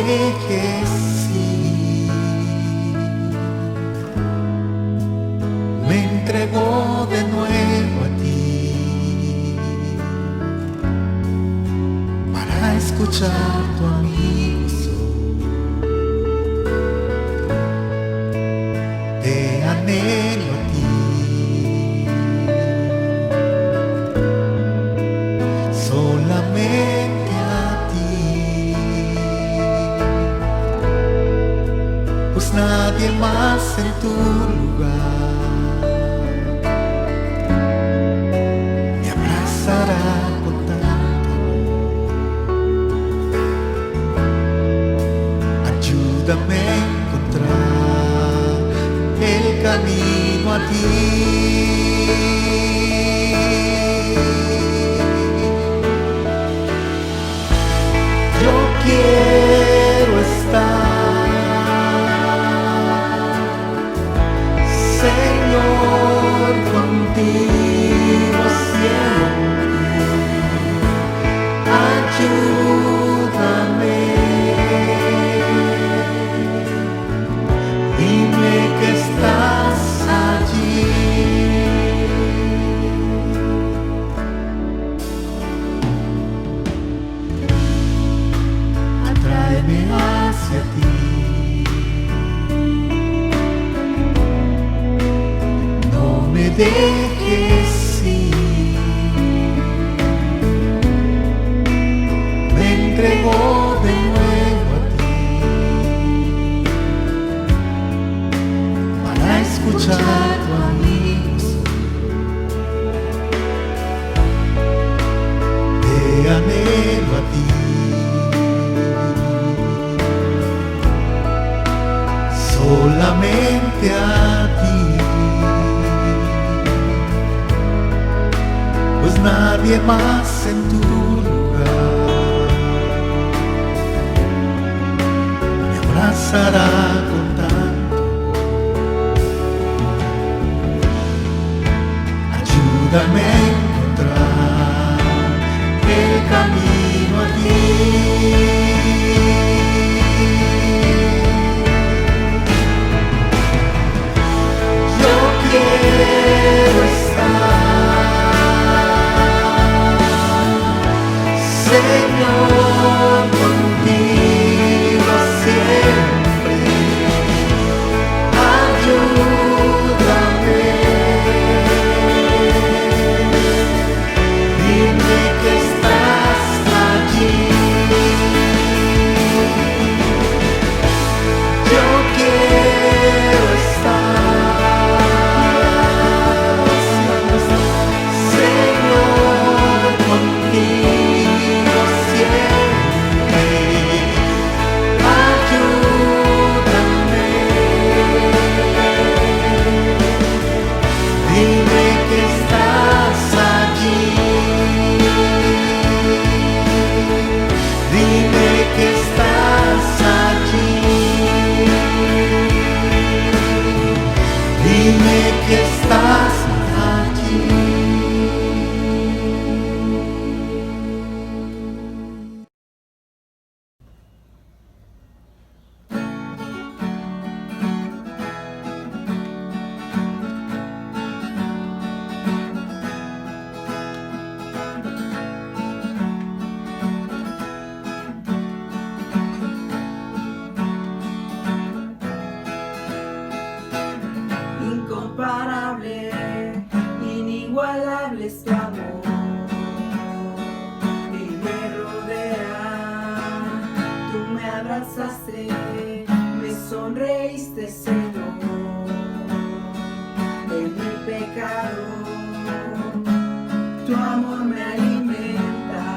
dejes ir. Me entrego de nuevo a ti para escuchar tu amigo soy. Te anhelo a ti, solamente a ti, pues nadie más en tu lugar me abrazará con tanto amor. Ayúdame a encontrar el camino a ti. Yo quiero estar, Señor, contigo siempre. Ayúdame, dime que estás allí. Atráeme hacia ti, no me dejes ir. Me entrego de nuevo a ti para escuchar tu amigo soy. Te anhelo a ti, solamente a ti, pues nadie más en tu lugar me abrazará con tanto amor. Ayúdame a encontrar el camino a ti. Quiero estar, Señor, contigo siempre. Ayúdame, dime que estás allí. Yo quiero estar, contigo siempre. Ayúdame, dime que estás allí. Dime que estás allí. Dime que estás allí. Incomparable, inigualable es tu amor, y me rodea, tú me abrazaste, me sonreíste, Señor, en mi pecado, tu amor me alimenta,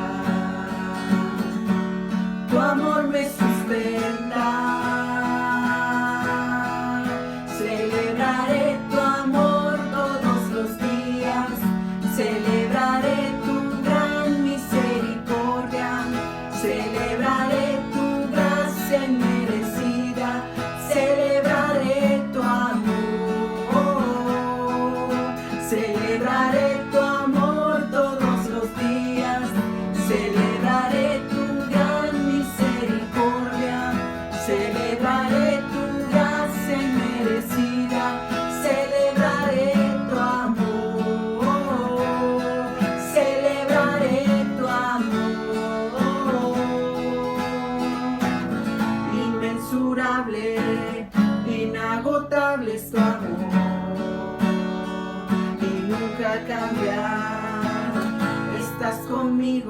tu amor me sustenta. Celebraré tu amor todos los días, celebraré tu gran misericordia, celebraré tu gracia inmerecida, celebraré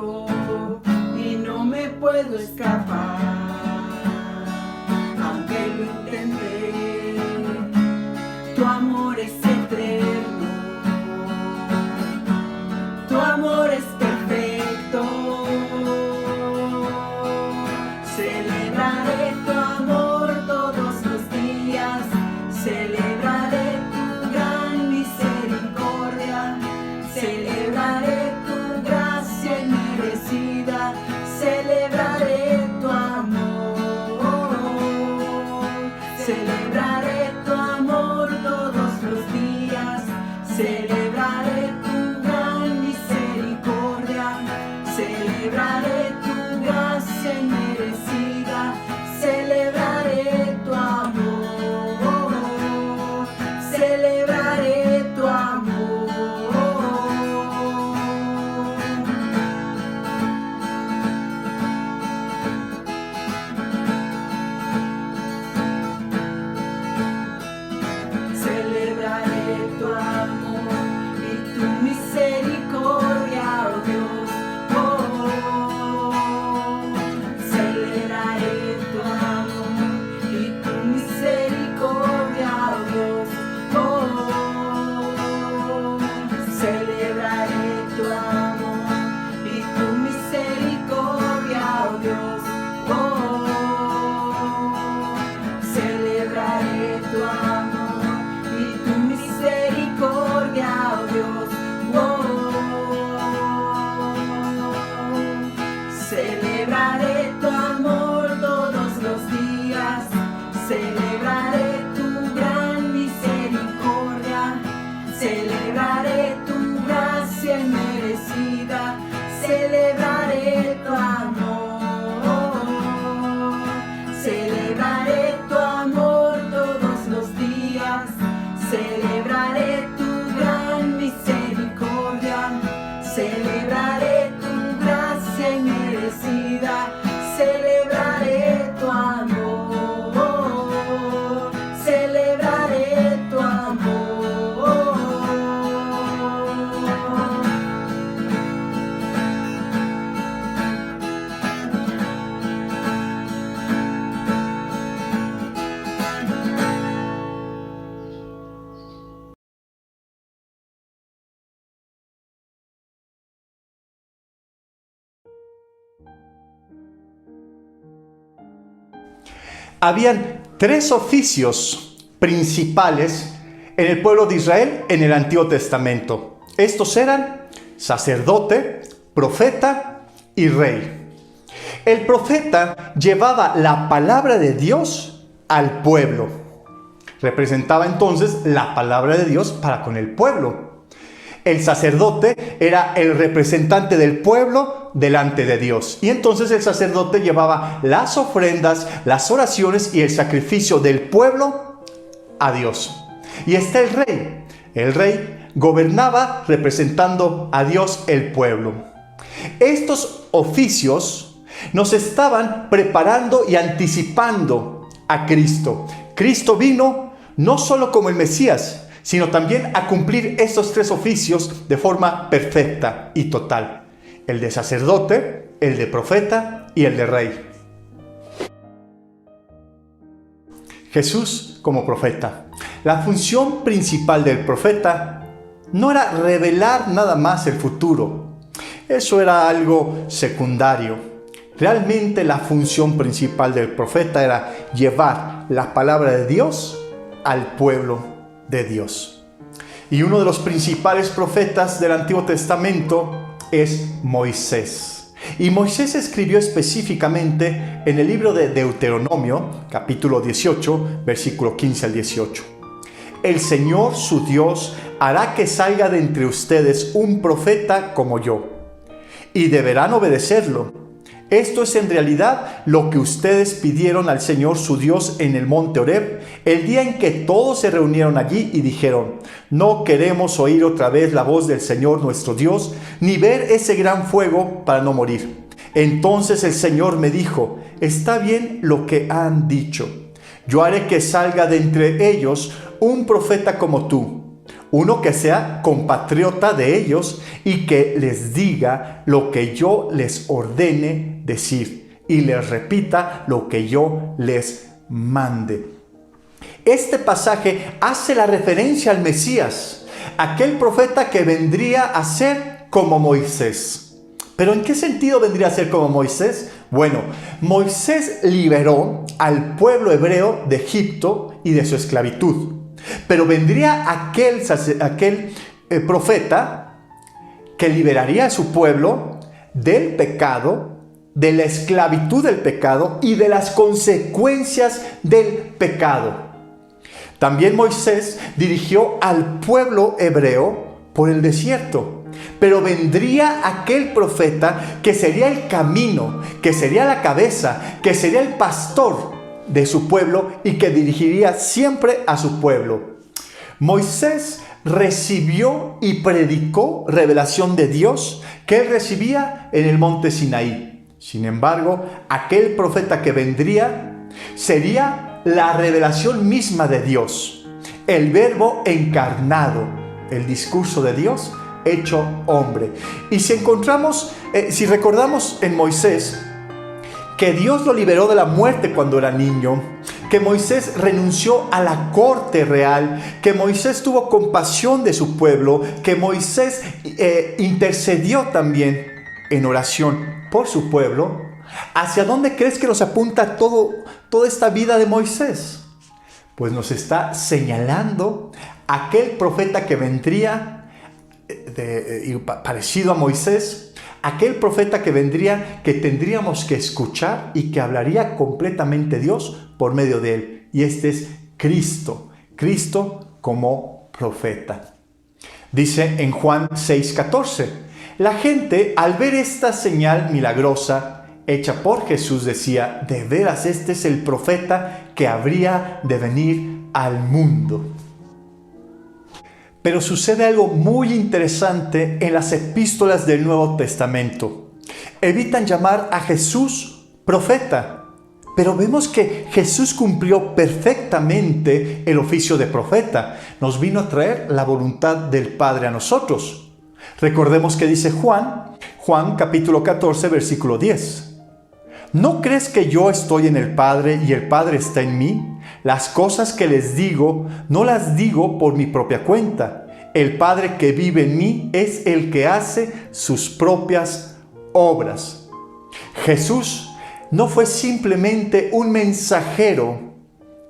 conmigo y no me puedo escapar. Aunque lo intenté, tu amor es eterno, tu amor es perfecto. Celebraré tu amor todos los días, celebraré tu gran misericordia, celebraré tu gracia inmerecida, celebraré tu amor, celebraré tu amor todos los días, celebraré tu gran misericordia, celebraré tu gracia inmerecida, celebraré tu amor, celebraré tu amor. Celebraré tu amor y tu misericordia, oh Dios. Celebraré tu amor y tu misericordia, oh Dios. Celebraré tu amor y tu misericordia, oh Dios. Celebraré tu amor y tu misericordia, oh Dios. Celebraré tu amor todos los días, celebraré tu gran misericordia, celebraré tu gracia inmerecida, celebraré tu amor, celebraré tu amor todos los días, celebraré tu gran misericordia, celebraré tu gracia inmerecida, celebraré tu amor, celebraré tu amor. Habían tres oficios principales en el pueblo de Israel en el Antiguo Testamento. Estos eran sacerdote, profeta y rey. El profeta llevaba la palabra de Dios al pueblo. Representaba entonces la palabra de Dios para con el pueblo. El sacerdote era el representante del pueblo delante de Dios. Y entonces el sacerdote llevaba las ofrendas, las oraciones y el sacrificio del pueblo a Dios. Y está el rey. El rey gobernaba representando a Dios el pueblo. Estos oficios nos estaban preparando y anticipando a Cristo. Cristo vino no solo como el Mesías, sino también a cumplir estos tres oficios de forma perfecta y total: el de sacerdote, el de profeta y el de rey. Jesús como profeta. La función principal del profeta no era revelar nada más el futuro. Eso era algo secundario. Realmente la función principal del profeta era llevar la palabra de Dios al pueblo de Dios. Y uno de los principales profetas del Antiguo Testamento es Moisés. Y Moisés escribió específicamente en el libro de Deuteronomio, capítulo 18, versículo 15 al 18. El Señor su Dios hará que salga de entre ustedes un profeta como yo, y deberán obedecerlo. Esto es en realidad lo que ustedes pidieron al Señor su Dios en el monte Horeb, el día en que todos se reunieron allí y dijeron: no queremos oír otra vez la voz del Señor nuestro Dios, ni ver ese gran fuego para no morir. Entonces el Señor me dijo: está bien lo que han dicho. Yo haré que salga de entre ellos un profeta como tú. uno que sea compatriota de ellos y que les diga lo que yo les ordene decir y les repita lo que yo les mande. Este pasaje hace la referencia al Mesías, aquel profeta que vendría a ser como Moisés. ¿Pero en qué sentido vendría a ser como Moisés? Bueno, Moisés liberó al pueblo hebreo de Egipto y de su esclavitud. Pero vendría aquel profeta que liberaría a su pueblo del pecado, de la esclavitud del pecado y de las consecuencias del pecado. También Moisés dirigió al pueblo hebreo por el desierto. Pero vendría aquel profeta que sería el camino, que sería la cabeza, que sería el pastor de su pueblo y que dirigiría siempre a su pueblo. Moisés recibió y predicó revelación de Dios que él recibía en el monte Sinaí. Sin embargo, aquel profeta que vendría sería la revelación misma de Dios, el verbo encarnado, el discurso de Dios hecho hombre. Y si recordamos en Moisés que Dios lo liberó de la muerte cuando era niño, que Moisés renunció a la corte real, que Moisés tuvo compasión de su pueblo, que Moisés intercedió también en oración por su pueblo, ¿hacia dónde crees que nos apunta toda esta vida de Moisés? Pues nos está señalando aquel profeta que vendría parecido a Moisés, aquel profeta que vendría, que tendríamos que escuchar y que hablaría completamente Dios por medio de él. Y este es Cristo como profeta. Dice en Juan 6:14, la gente al ver esta señal milagrosa hecha por Jesús decía, de veras este es el profeta que habría de venir al mundo. Pero sucede algo muy interesante en las epístolas del Nuevo Testamento. Evitan llamar a Jesús profeta, pero vemos que Jesús cumplió perfectamente el oficio de profeta. Nos vino a traer la voluntad del Padre a nosotros. Recordemos que dice Juan capítulo 14, versículo 10. ¿No crees que yo estoy en el Padre y el Padre está en mí? Las cosas que les digo, no las digo por mi propia cuenta. El Padre que vive en mí es el que hace sus propias obras. Jesús no fue simplemente un mensajero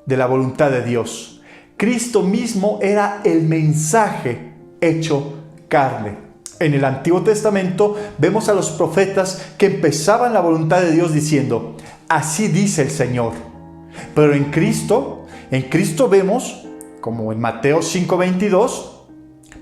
de la voluntad de Dios. Cristo mismo era el mensaje hecho carne. En el Antiguo Testamento vemos a los profetas que empezaban la voluntad de Dios diciendo, así dice el Señor. Pero en Cristo vemos, como en Mateo 5:22,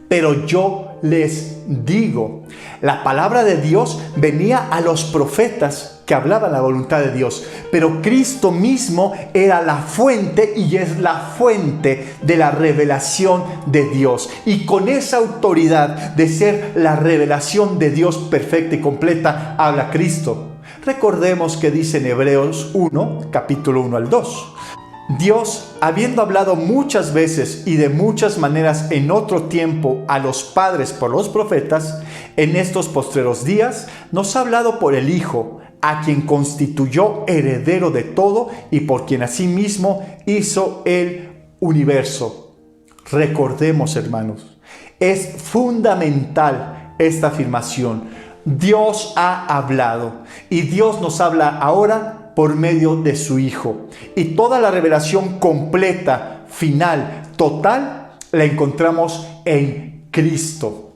pero yo les digo. La palabra de Dios venía a los profetas que hablaban la voluntad de Dios, pero Cristo mismo era la fuente y es la fuente de la revelación de Dios. Y con esa autoridad de ser la revelación de Dios perfecta y completa, habla Cristo. Recordemos que dice en Hebreos 1, capítulo 1 al 2. Dios, habiendo hablado muchas veces y de muchas maneras en otro tiempo a los padres por los profetas, en estos postreros días nos ha hablado por el Hijo, a quien constituyó heredero de todo y por quien asimismo hizo el universo. Recordemos, hermanos, es fundamental esta afirmación. Dios ha hablado y Dios nos habla ahora por medio de su Hijo. Y toda la revelación completa, final, total, la encontramos en Cristo.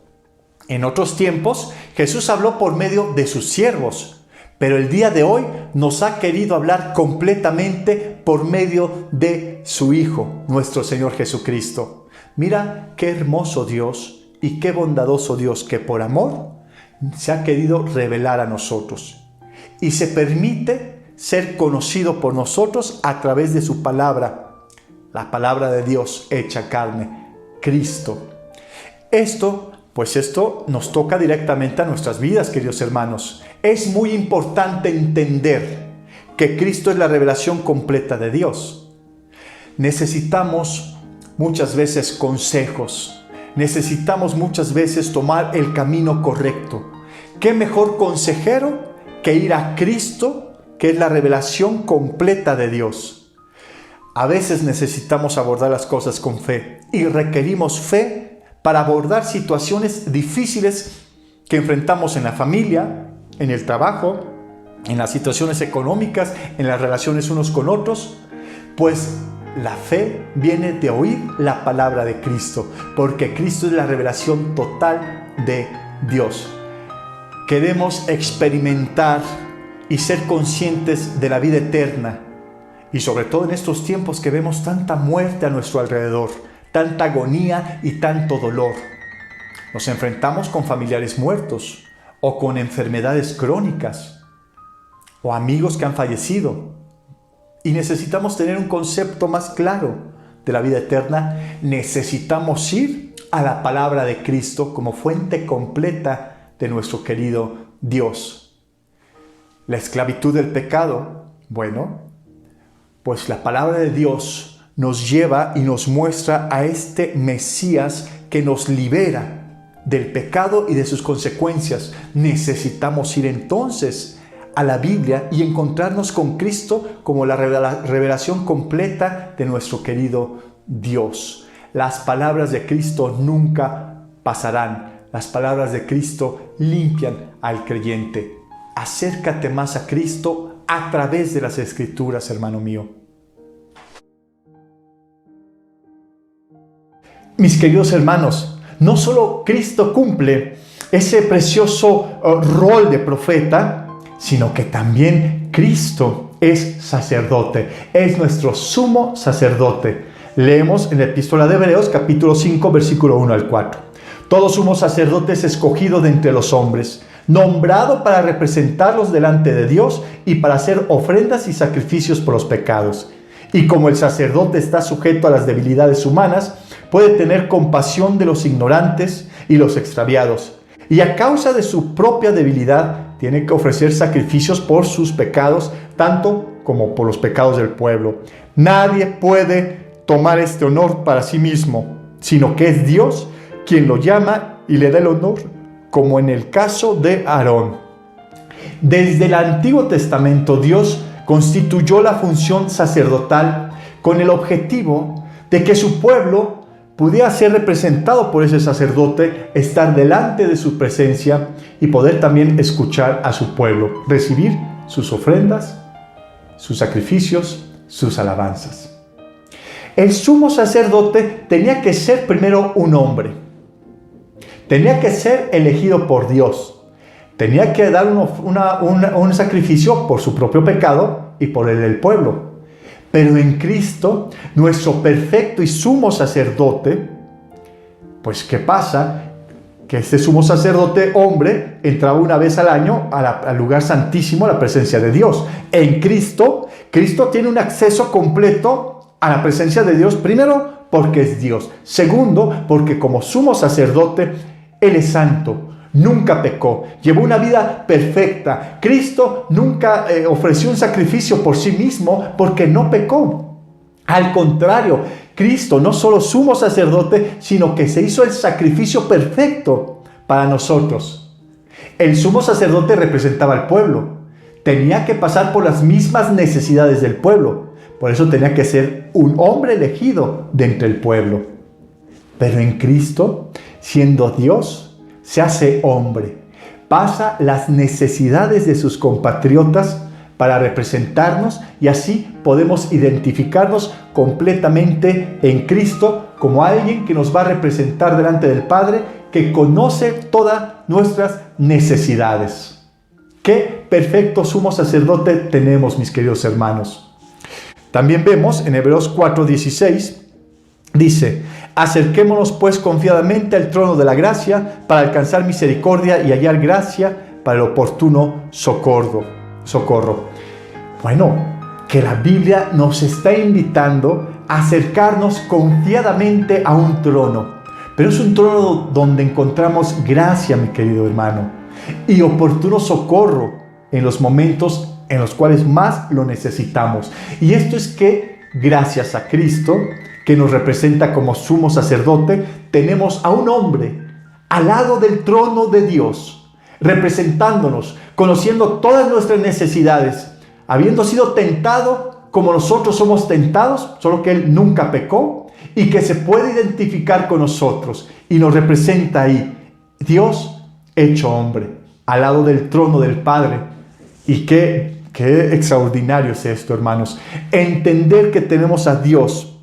En otros tiempos, Jesús habló por medio de sus siervos, pero el día de hoy nos ha querido hablar completamente por medio de su Hijo, nuestro Señor Jesucristo. Mira qué hermoso Dios y qué bondadoso Dios que por amor se ha querido revelar a nosotros. Y se permite ser conocido por nosotros a través de su palabra, la palabra de Dios hecha carne, Cristo. Esto nos toca directamente a nuestras vidas, queridos hermanos. Es muy importante entender que Cristo es la revelación completa de Dios. Necesitamos muchas veces consejos, necesitamos muchas veces tomar el camino correcto. ¿Qué mejor consejero que ir a Cristo, que es la revelación completa de Dios? A veces necesitamos abordar las cosas con fe y requerimos fe para abordar situaciones difíciles que enfrentamos en la familia, en el trabajo, en las situaciones económicas, en las relaciones unos con otros. Pues la fe viene de oír la palabra de Cristo, porque Cristo es la revelación total de Dios. Queremos experimentar y ser conscientes de la vida eterna, y sobre todo en estos tiempos que vemos tanta muerte a nuestro alrededor, tanta agonía y tanto dolor. Nos enfrentamos con familiares muertos o con enfermedades crónicas o amigos que han fallecido. Y necesitamos tener un concepto más claro de la vida eterna. Necesitamos ir a la palabra de Cristo como fuente completa de nuestro querido Dios. La esclavitud del pecado, bueno, pues la palabra de Dios nos lleva y nos muestra a este Mesías que nos libera del pecado y de sus consecuencias. Necesitamos ir entonces a la Biblia y encontrarnos con Cristo como la revelación completa de nuestro querido Dios. Las palabras de Cristo nunca pasarán. Las palabras de Cristo limpian al creyente. Acércate más a Cristo a través de las Escrituras, hermano mío. Mis queridos hermanos, no solo Cristo cumple ese precioso rol de profeta, sino que también Cristo es sacerdote, es nuestro sumo sacerdote. Leemos en la Epístola de Hebreos, capítulo 5, versículo 1 al 4. Todo sumo sacerdote es escogido de entre los hombres, nombrado para representarlos delante de Dios y para hacer ofrendas y sacrificios por los pecados. Y como el sacerdote está sujeto a las debilidades humanas, puede tener compasión de los ignorantes y los extraviados. Y a causa de su propia debilidad, tiene que ofrecer sacrificios por sus pecados, tanto como por los pecados del pueblo. Nadie puede tomar este honor para sí mismo, sino que es Dios quien lo llama y le da el honor, como en el caso de Aarón. Desde el Antiguo Testamento, Dios constituyó la función sacerdotal con el objetivo de que su pueblo pudiera ser representado por ese sacerdote, estar delante de su presencia y poder también escuchar a su pueblo, recibir sus ofrendas, sus sacrificios, sus alabanzas. El sumo sacerdote tenía que ser primero un hombre, tenía que ser elegido por Dios, tenía que dar un sacrificio por su propio pecado y por el del pueblo. Pero en Cristo, nuestro perfecto y sumo sacerdote, pues ¿qué pasa? Que este sumo sacerdote hombre entraba una vez al año al lugar santísimo, a la presencia de Dios. En Cristo, Cristo tiene un acceso completo a la presencia de Dios, primero porque es Dios, segundo porque como sumo sacerdote, Él es santo. Nunca pecó, llevó una vida perfecta. Cristo nunca ofreció un sacrificio por sí mismo porque no pecó. Al contrario, Cristo no solo sumo sacerdote, sino que se hizo el sacrificio perfecto para nosotros. El sumo sacerdote representaba al pueblo. Tenía que pasar por las mismas necesidades del pueblo. Por eso tenía que ser un hombre elegido de entre el pueblo. Pero en Cristo, siendo Dios, se hace hombre, pasa las necesidades de sus compatriotas para representarnos y así podemos identificarnos completamente en Cristo como alguien que nos va a representar delante del Padre, que conoce todas nuestras necesidades. ¡Qué perfecto sumo sacerdote tenemos, mis queridos hermanos! También vemos en Hebreos 4:16, dice: acerquémonos pues confiadamente al trono de la gracia para alcanzar misericordia y hallar gracia para el oportuno socorro. Bueno, que la Biblia nos está invitando a acercarnos confiadamente a un trono. Pero es un trono donde encontramos gracia, mi querido hermano, y oportuno socorro en los momentos en los cuales más lo necesitamos. Y esto es que, gracias a Cristo, que nos representa como sumo sacerdote, tenemos a un hombre al lado del trono de Dios, representándonos, conociendo todas nuestras necesidades, habiendo sido tentado como nosotros somos tentados, solo que Él nunca pecó, y que se puede identificar con nosotros y nos representa ahí. Dios hecho hombre, al lado del trono del Padre. Y qué extraordinario es esto, hermanos. Entender que tenemos a Dios,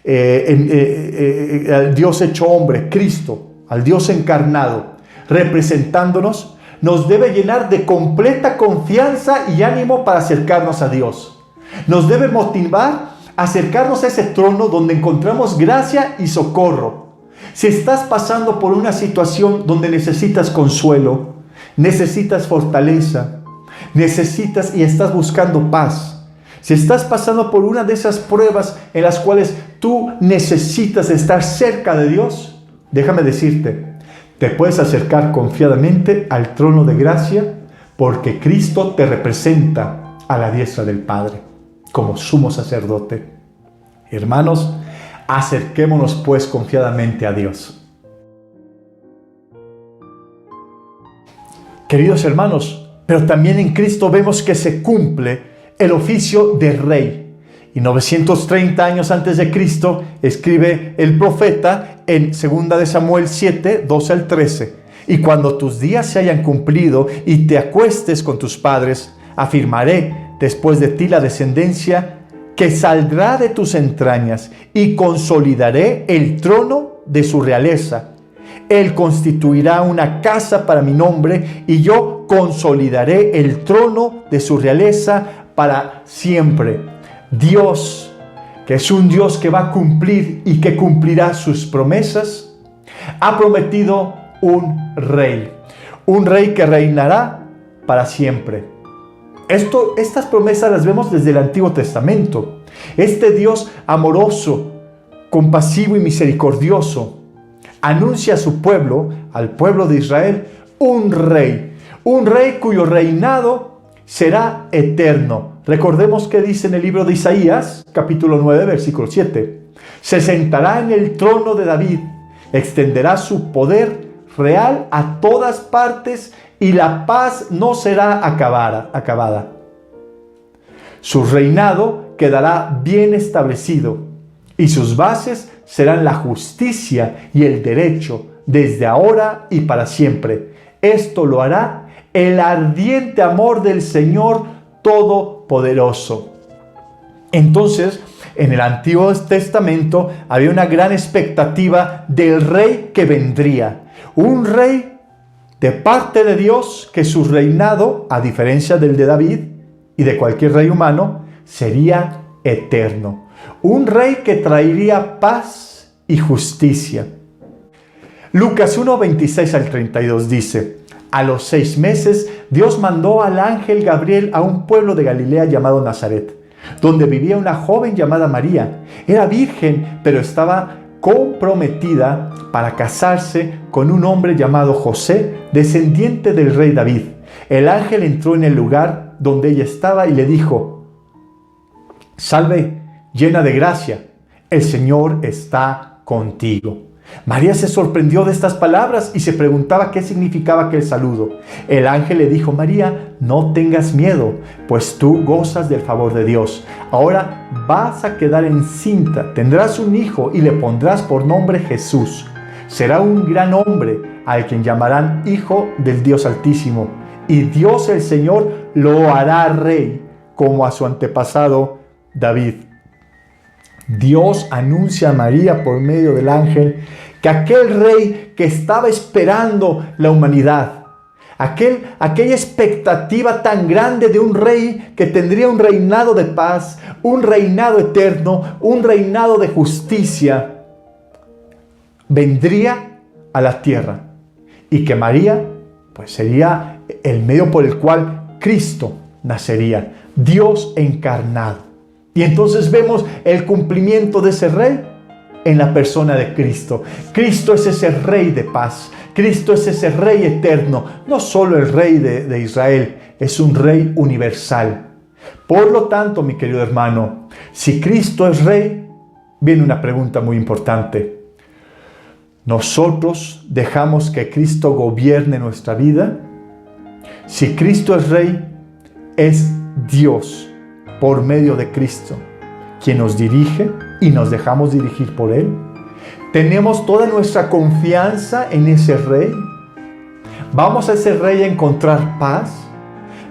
al Dios hecho hombre, Cristo, al Dios encarnado, representándonos, nos debe llenar de completa confianza y ánimo para acercarnos a Dios. Nos debe motivar a acercarnos a ese trono donde encontramos gracia y socorro. Si estás pasando por una situación donde necesitas consuelo, necesitas fortaleza, necesitas y estás buscando paz, si estás pasando por una de esas pruebas en las cuales tú necesitas estar cerca de Dios, déjame decirte, te puedes acercar confiadamente al trono de gracia porque Cristo te representa a la diestra del Padre como sumo sacerdote. Hermanos, acerquémonos pues confiadamente a Dios. Queridos hermanos, pero también en Cristo vemos que se cumple el oficio de rey. Y 930 años antes de Cristo escribe el profeta en 2 de Samuel 7, 12 al 13. Y cuando tus días se hayan cumplido y te acuestes con tus padres, afirmaré después de ti la descendencia que saldrá de tus entrañas y consolidaré el trono de su realeza. Él constituirá una casa para mi nombre y yo consolidaré el trono de su realeza para siempre. Dios, que es un Dios que va a cumplir y que cumplirá sus promesas, ha prometido un rey que reinará para siempre. Estas promesas las vemos desde el Antiguo Testamento. Este Dios amoroso, compasivo y misericordioso, anuncia a su pueblo, al pueblo de Israel, un rey cuyo reinado será eterno. Recordemos que dice en el libro de Isaías, capítulo 9, versículo 7. Se sentará en el trono de David, extenderá su poder real a todas partes y la paz no será acabada. Su reinado quedará bien establecido y sus bases serán la justicia y el derecho desde ahora y para siempre. Esto lo hará el ardiente amor del Señor Todopoderoso. Entonces, en el Antiguo Testamento había una gran expectativa del rey que vendría. Un rey de parte de Dios, que su reinado, a diferencia del de David y de cualquier rey humano, sería eterno. Un rey que traería paz y justicia. Lucas 1, 26 al 32 dice: a los 6 meses, Dios mandó al ángel Gabriel a un pueblo de Galilea llamado Nazaret, donde vivía una joven llamada María. Era virgen, pero estaba comprometida para casarse con un hombre llamado José, descendiente del rey David. El ángel entró en el lugar donde ella estaba y le dijo: salve, llena de gracia, el Señor está contigo. María se sorprendió de estas palabras y se preguntaba qué significaba aquel saludo. El ángel le dijo: María, no tengas miedo, pues tú gozas del favor de Dios. Ahora vas a quedar encinta, tendrás un hijo y le pondrás por nombre Jesús. Será un gran hombre al quien llamarán Hijo del Dios Altísimo. Y Dios el Señor lo hará rey, como a su antepasado David. Dios anuncia a María por medio del ángel que aquel rey que estaba esperando la humanidad, aquella expectativa tan grande de un rey que tendría un reinado de paz, un reinado eterno, un reinado de justicia, vendría a la tierra y que María pues sería el medio por el cual Cristo nacería, Dios encarnado. Y entonces vemos el cumplimiento de ese rey en la persona de Cristo. Cristo es ese rey de paz. Cristo es ese rey eterno. No solo el rey de Israel, es un rey universal. Por lo tanto, mi querido hermano, si Cristo es rey, viene una pregunta muy importante. ¿Nosotros dejamos que Cristo gobierne nuestra vida? Si Cristo es Rey, es Dios por medio de Cristo quien nos dirige y nos dejamos dirigir por Él. ¿Tenemos toda nuestra confianza en ese Rey? ¿Vamos a ese Rey a encontrar paz?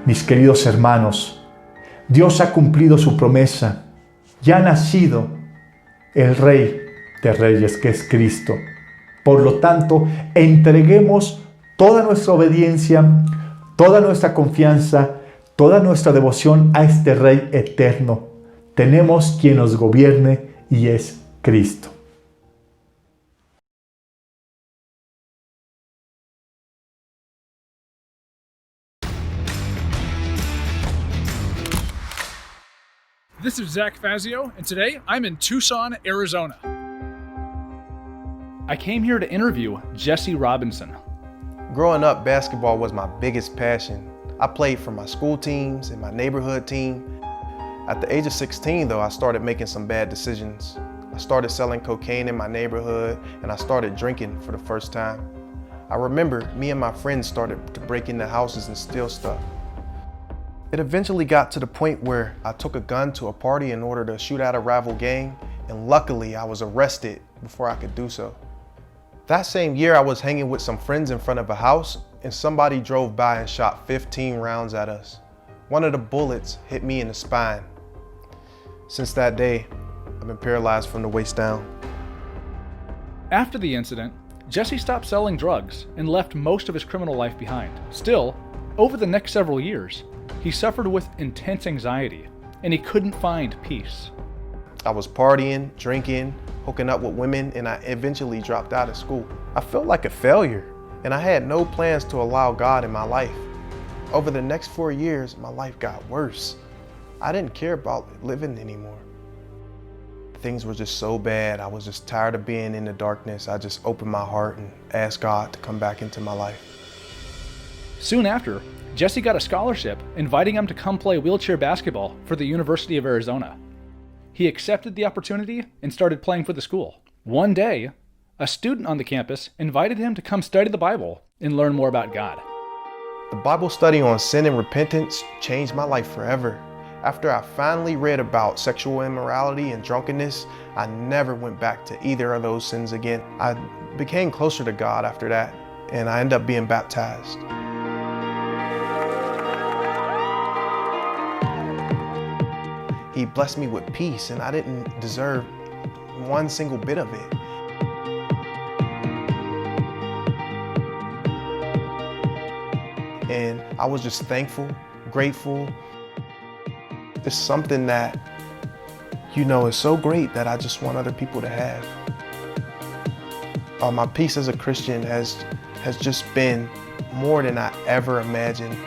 Mis queridos hermanos, Dios ha cumplido su promesa. Ya ha nacido el Rey de Reyes, que es Cristo. Por lo tanto, entreguemos toda nuestra obediencia, toda nuestra confianza, toda nuestra devoción a este Rey eterno. Tenemos quien nos gobierne y es Cristo. This is Zach Fazio, and today I'm in Tucson, Arizona. I came here to interview Jesse Robinson. Growing up, basketball was my biggest passion. I played for my school teams and my neighborhood team. At the age of 16, though, I started making some bad decisions. I started selling cocaine in my neighborhood, and I started drinking for the first time. I remember me and my friends started to break into houses and steal stuff. It eventually got to the point where I took a gun to a party in order to shoot at a rival gang, and luckily I was arrested before I could do so. That same year, I was hanging with some friends in front of a house, and somebody drove by and shot 15 rounds at us. One of the bullets hit me in the spine. Since that day, I've been paralyzed from the waist down. After the incident, Jesse stopped selling drugs and left most of his criminal life behind. Still, over the next several years, he suffered with intense anxiety, and he couldn't find peace. I was partying, drinking, hooking up with women, and I eventually dropped out of school. I felt like a failure, and I had no plans to allow God in my life. Over the next 4 years, my life got worse. I didn't care about living anymore. Things were just so bad. I was just tired of being in the darkness. I just opened my heart and asked God to come back into my life. Soon after, Jesse got a scholarship inviting him to come play wheelchair basketball for the University of Arizona. He accepted the opportunity and started playing for the school. One day, a student on the campus invited him to come study the Bible and learn more about God. The Bible study on sin and repentance changed my life forever. After I finally read about sexual immorality and drunkenness, I never went back to either of those sins again. I became closer to God after that, and I ended up being baptized. He blessed me with peace, and I didn't deserve one single bit of it. And I was just thankful, grateful. It's something that, is so great that I just want other people to have. My peace as a Christian has just been more than I ever imagined.